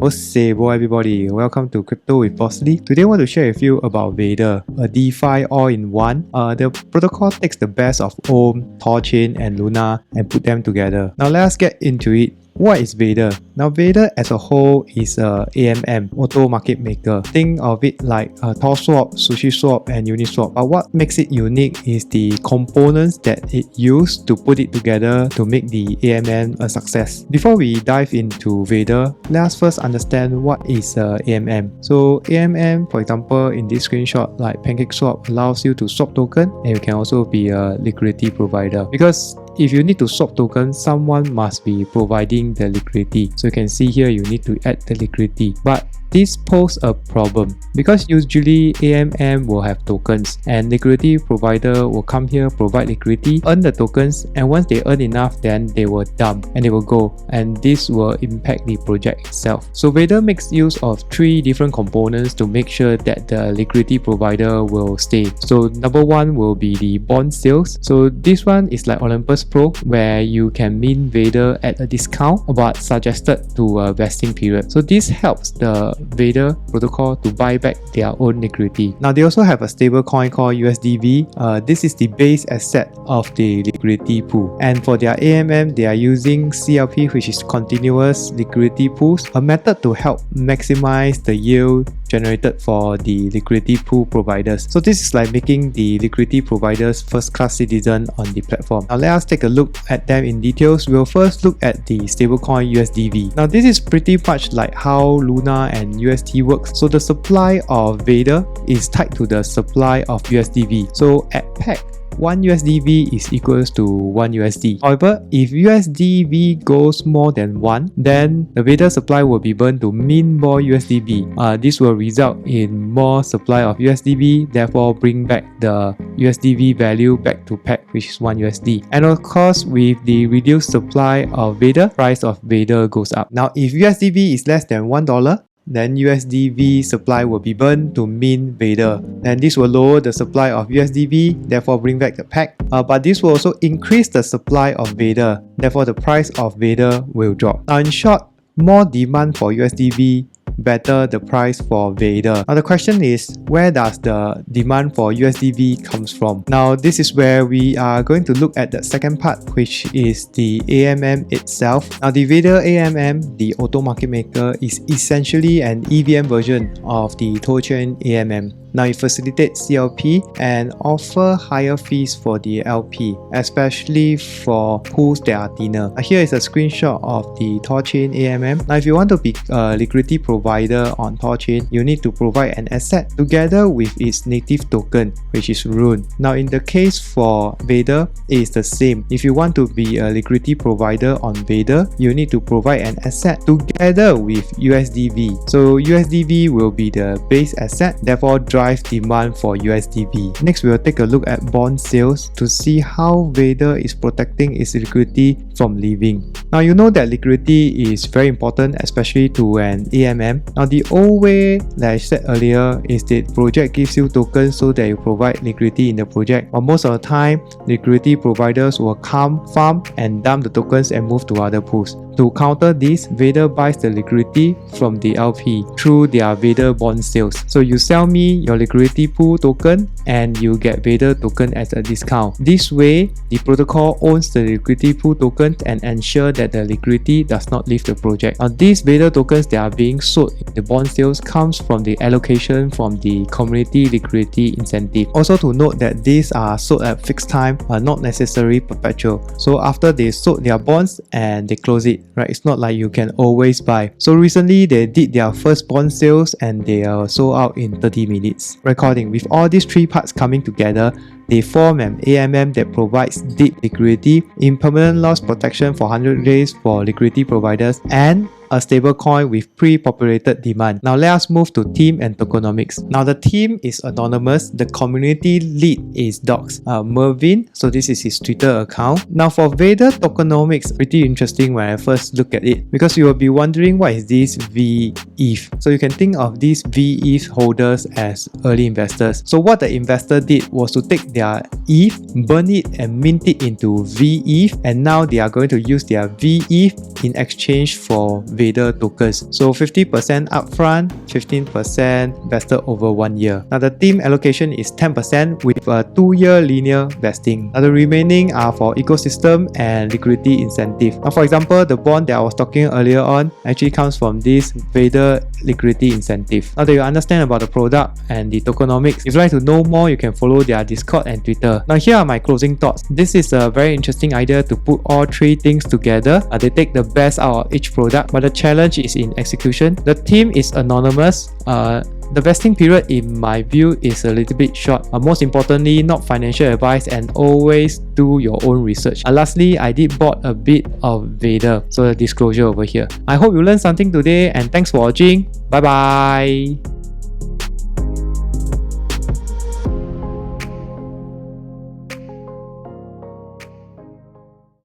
Hello everybody, welcome to Crypto with Boss Lee. Today I want to share with you about Vader, a DeFi all-in-one. The protocol takes the best of Ohm, Thorchain and Luna and put them together. Now let's get into it. What is Vader? Now Vader as a whole is a AMM, auto market maker. Think of it like TorSwap, SushiSwap and Uniswap. But what makes it unique is the components that it used to put it together to make the AMM a success. Before we dive into Vader, let us first understand what is AMM. So AMM, for example, in this screenshot, like PancakeSwap allows you to swap token, and you can also be a liquidity provider. Because if you need to swap tokens, someone must be providing the liquidity. So you can see here you need to add the liquidity. But this poses a problem because usually AMM will have tokens and liquidity provider will come here, provide liquidity, earn the tokens, and once they earn enough, then they will dump and they will go, and this will impact the project itself. So Vader makes use of three different components to make sure that the liquidity provider will stay. So number one will be the bond sales. So this one is like Olympus Pro, where you can mint Vader at a discount but suggested to a vesting period. So this helps the Vader Protocol to buy back their own liquidity. Now they also have a stablecoin called USDV. This is the base asset of the liquidity pool. And for their AMM, they are using CLP, which is continuous liquidity pools, a method to help maximize the yield generated for the liquidity pool providers. So this is like making the liquidity providers first-class citizen on the platform. Now let us take a look at them in details. We'll first look at the stablecoin USDV. Now this is pretty much like how Luna and UST works. So the supply of Vader is tied to the supply of USDV. So at PEC, 1 USDV is equals to 1 USD. However, if USDV goes more than 1, then the Vader supply will be burned to mint more USDV. This will result in more supply of USDV, therefore bring back the USDV value back to PEC, which is 1 USD. And of course, with the reduced supply of Vader, price of Vader goes up. Now, if USDV is less than $1, then USDV supply will be burned to mint Vader. Then this will lower the supply of USDV, therefore bring back the PEC. But this will also increase the supply of Vader, therefore the price of Vader will drop. Now in short, more demand for USDV, better the price for Vader. Now the question is, where does the demand for USDV comes from? Now this is where we are going to look at the second part, which is the AMM itself. Now the Vader AMM, the auto market maker, is essentially an EVM version of the Thorchain AMM. Now it facilitates CLP and offer higher fees for the LP, especially for pools that are thinner. Here is a screenshot of the Thorchain AMM. Now if you want to be a liquidity provider on Thorchain, you need to provide an asset together with its native token, which is Rune. Now in the case for Vader, it is the same. If you want to be a liquidity provider on Vader, you need to provide an asset together with USDV. So USDV will be the base asset, therefore drive demand for USDV. Next, we will take a look at bond sales to see how Vader is protecting its liquidity from leaving. Now you know that liquidity is very important, especially to an AMM. Now the old way, like I said earlier, is that project gives you tokens so that you provide liquidity in the project. But most of the time, liquidity providers will come, farm and dump the tokens and move to other pools. To counter this, Vader buys the liquidity from the LP through their Vader bond sales. So you sell me your liquidity pool token and you get Vader token as a discount. This way, the protocol owns the liquidity pool token and ensure that the liquidity does not leave the project. Now these Vader tokens that are being sold in the bond sales comes from the allocation from the community liquidity incentive. Also to note that these are sold at fixed time, not necessarily perpetual. So after they sold their bonds and they close it, right? It's not like you can always buy. So recently they did their first bond sales and they are sold out in 30 minutes. Recording with all these three parts coming together, they form an AMM that provides deep liquidity, impermanent loss protection for 100 days for liquidity providers, and a stablecoin with pre-populated demand. Now let us move to team and tokenomics. Now the team is anonymous. The community lead is Docs Mervyn. So this is his Twitter account. Now for Vader tokenomics, pretty interesting when I first look at it, because you will be wondering what is this VETH. So you can think of these VETH holders as early investors. So what the investor did was to take their ETH, burn it and mint it into VETH, and now they are going to use their VETH in exchange for Vader tokens. So 50% upfront, 15% vested over 1 year. Now the team allocation is 10% with a 2-year linear vesting. Now the remaining are for ecosystem and liquidity incentive. Now for example, the bond that I was talking earlier on actually comes from this Vader liquidity incentive. Now that you understand about the product and the tokenomics, if you'd like to know more, you can follow their Discord and Twitter. Now here are my closing thoughts. This is a very interesting idea to put all 3 things together. They take the best out of each product, but the challenge is in execution. The team is anonymous. The vesting period in my view is a little bit short. Most importantly, not financial advice, and always do your own research. Lastly, I did bought a bit of Vader, so the disclosure over here. I hope you learned something today, and thanks for watching. Bye bye.